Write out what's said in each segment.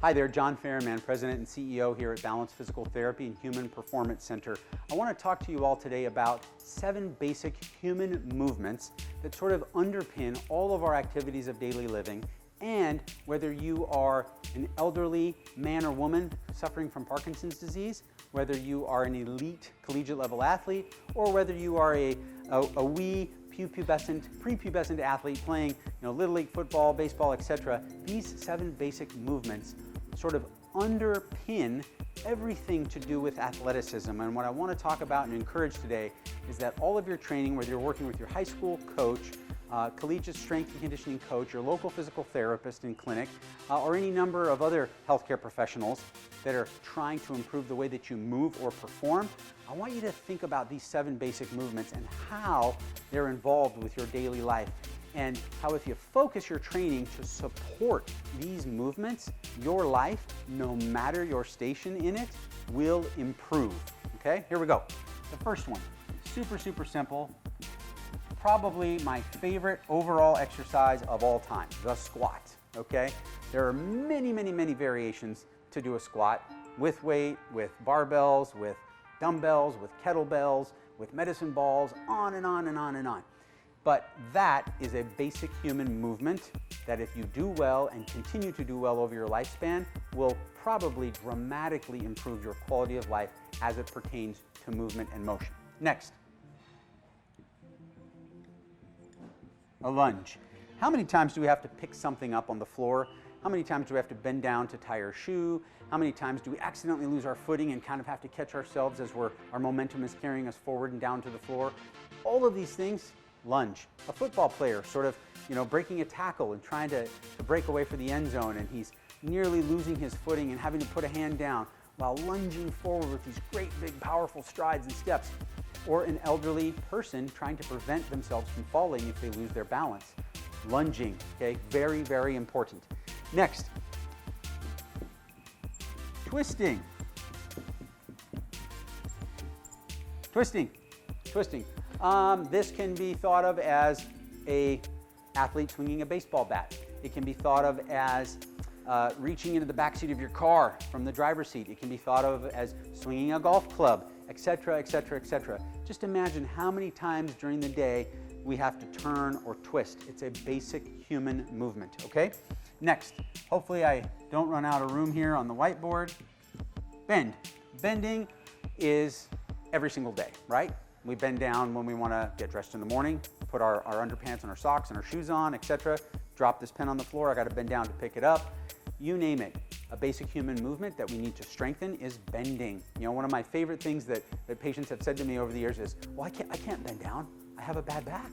Hi there, John Farahmand, President and CEO here at Balance Physical Therapy and Human Performance Center. I want to talk to you all today about 7 basic human movements that sort of underpin all of our activities of daily living, and whether you are an elderly man or woman suffering from Parkinson's disease, whether you are an elite collegiate level athlete, or whether you are a wee prepubescent athlete playing Little League football, baseball, etc. These 7 basic movements sort of underpin everything to do with athleticism. And what I want to talk about and encourage today is that all of your training, whether you're working with your high school coach, collegiate strength and conditioning coach, your local physical therapist in clinic, or any number of other healthcare professionals that are trying to improve the way that you move or perform, I want you to think about these 7 basic movements and how they're involved with your daily life, and how if you focus your training to support these movements, your life, no matter your station in it, will improve. Okay, here we go. The first one, super simple. Probably my favorite overall exercise of all time, the squat, okay? There are many variations to do a squat, with weight, with barbells, with dumbbells, with kettlebells, with medicine balls, on and on and on and on. But that is a basic human movement that if you do well and continue to do well over your lifespan, will probably dramatically improve your quality of life as it pertains to movement and motion. Next. A lunge. How many times do we have to pick something up on the floor? How many times do we have to bend down to tie our shoe? How many times do we accidentally lose our footing and kind of have to catch ourselves as our momentum is carrying us forward and down to the floor? All of these things, lunge. A football player sort of, breaking a tackle and trying to break away for the end zone, and he's nearly losing his footing and having to put a hand down while lunging forward with these great big powerful strides and steps. Or an elderly person trying to prevent themselves from falling if they lose their balance. Lunging, okay, very important. Next, twisting. This can be thought of as an athlete swinging a baseball bat. It can be thought of as reaching into the backseat of your car from the driver's seat. It can be thought of as swinging a golf club, etc., etc., etc. Just imagine how many times during the day we have to turn or twist. It's a basic human movement, okay? Next, hopefully I don't run out of room here on the whiteboard. Bend. Bending is every single day, right? We bend down when we want to get dressed in the morning, put our underpants and our socks and our shoes on, etc. Drop this pen on the floor, I got to bend down to pick it up. You name it. A basic human movement that we need to strengthen is bending. One of my favorite things that patients have said to me over the years is, well, I can't bend down. I have a bad back.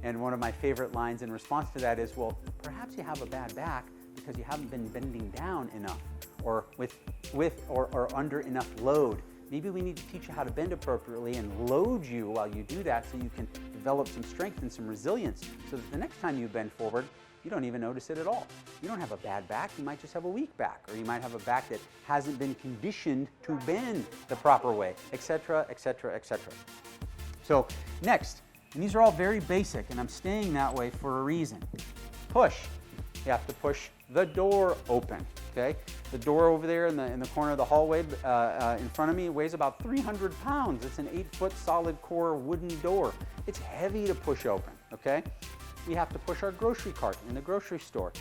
And one of my favorite lines in response to that is, well, perhaps you have a bad back because you haven't been bending down enough, or with or under enough load. Maybe we need to teach you how to bend appropriately and load you while you do that so you can develop some strength and some resilience so that the next time you bend forward, you don't even notice it at all. You don't have a bad back, you might just have a weak back, or you might have a back that hasn't been conditioned to bend the proper way, etc., etc., etc. So next, and these are all very basic, and I'm staying that way for a reason. Push. You have to push the door open, okay? The door over there in the corner of the hallway in front of me weighs about 300 pounds. It's an 8-foot solid core wooden door. It's heavy to push open, okay? We have to push our grocery cart in the grocery store.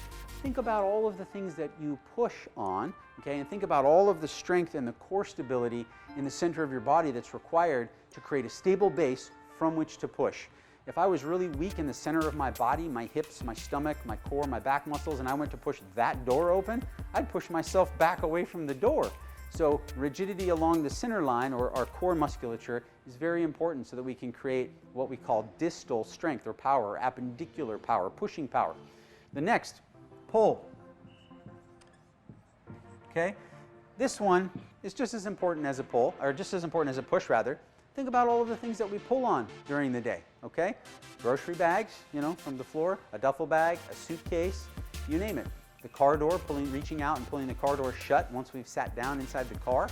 Think about all of the things that you push on, okay, and think about all of the strength and the core stability in the center of your body that's required to create a stable base from which to push. If I was really weak in the center of my body, my hips, my stomach, my core, my back muscles, and I went to push that door open, I'd push myself back away from the door. So rigidity along the center line, or our core musculature, is very important so that we can create what we call distal strength or power, or appendicular power, pushing power. The next, pull. Okay, this one is just as important as a pull, or just as important as a push rather. Think about all of the things that we pull on during the day, okay? Grocery bags, from the floor, a duffel bag, a suitcase, you name it. The car door, reaching out and pulling the car door shut once we've sat down inside the car.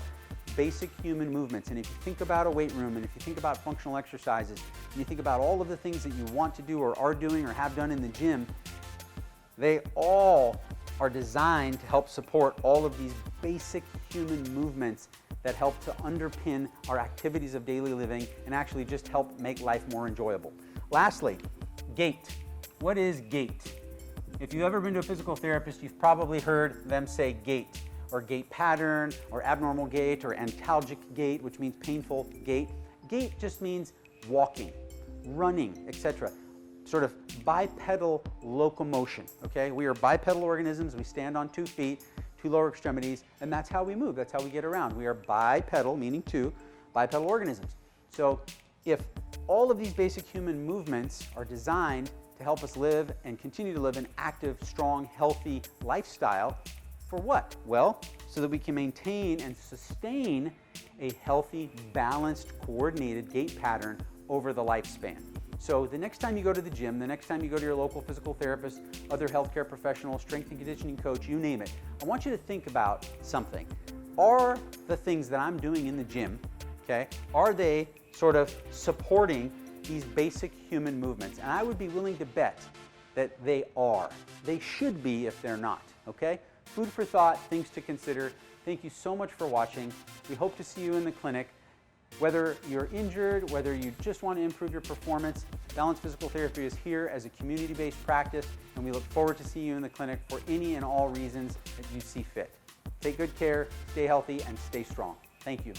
Basic human movements. And if you think about a weight room, and if you think about functional exercises, and you think about all of the things that you want to do or are doing or have done in the gym, they all are designed to help support all of these basic human movements that help to underpin our activities of daily living and actually just help make life more enjoyable. Lastly, gait. What is gait? If you've ever been to a physical therapist, you've probably heard them say gait, or gait pattern, or abnormal gait, or antalgic gait, which means painful gait. Gait just means walking, running, etc. Sort of bipedal locomotion, okay? We are bipedal organisms. We stand on 2 feet, 2 lower extremities, and that's how we move. That's how we get around. We are bipedal, meaning 2, bipedal organisms. So if all of these basic human movements are designed to help us live and continue to live an active, strong, healthy lifestyle, for what? Well, so that we can maintain and sustain a healthy, balanced, coordinated gait pattern over the lifespan. So the next time you go to the gym, the next time you go to your local physical therapist, other healthcare professional, strength and conditioning coach, you name it, I want you to think about something. Are the things that I'm doing in the gym, okay, are they sort of supporting these basic human movements? And I would be willing to bet that they are. They should be if they're not, okay? Food for thought, things to consider. Thank you so much for watching. We hope to see you in the clinic. Whether you're injured, whether you just want to improve your performance, Balanced Physical Therapy is here as a community-based practice, and we look forward to seeing you in the clinic for any and all reasons that you see fit. Take good care, stay healthy, and stay strong. Thank you.